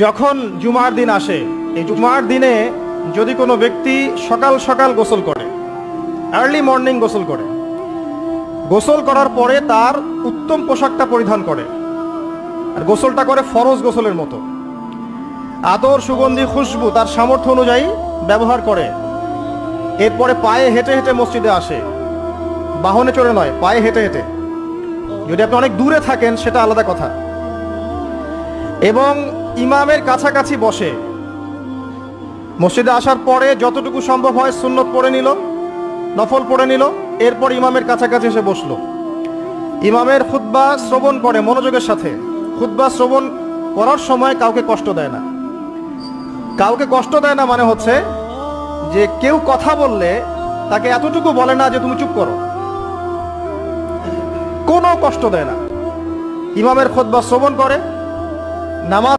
যখন জুমার দিন আসে, এই জুমার দিনে যদি কোনো ব্যক্তি সকাল সকাল গোসল করে, আর্লি মর্নিং গোসল করে, গোসল করার পরে তার উত্তম পোশাকটা পরিধান করে, আর গোসলটা করে ফরজ গোসলের মতো, আতর সুগন্ধি খুশবু তার সামর্থ্য অনুযায়ী ব্যবহার করে, এরপরে পায়ে হেঁটে হেঁটে মসজিদে আসে, বাহনে চড়ে নয়, পায়ে হেঁটে হেঁটে। যদি আপনি অনেক দূরে থাকেন সেটা আলাদা কথা। এবং ইমামের কাছাকাছি বসে, মসজিদে আসার পরে যতটুকু সম্ভব হয় সুন্নত পড়ে নিল, নফল পড়ে নিল, এরপর ইমামের কাছাকাছি এসে বসলো, ইমামের খুতবা শ্রবণ করে মনোযোগের সাথে। খুতবা শ্রবণ করার সময় কাউকে কষ্ট দেয় না। কাউকে কষ্ট দেয় না মানে হচ্ছে যে কেউ কথা বললে তাকে এতটুকু বলে না যে তুমি চুপ করো, কোনো কষ্ট দেয় না। ইমামের খুতবা শ্রবণ করে, নামাজ